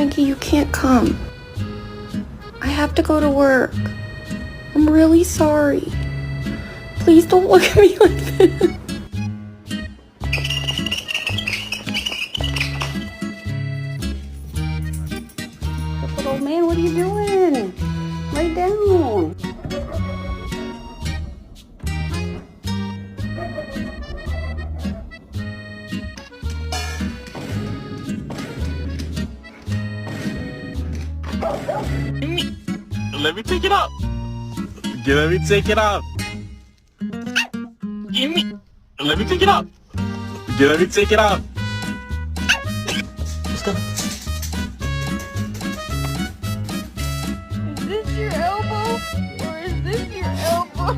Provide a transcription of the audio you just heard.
Frankie, you can't come. I have to go to work. I'm really sorry. Please don't look at me like this. Old man, what are you doing? Lay down. Let me take it up. Let me take it up. Let me take it up. Let me take it up. Let's go. Is this your elbow? Or is this your elbow?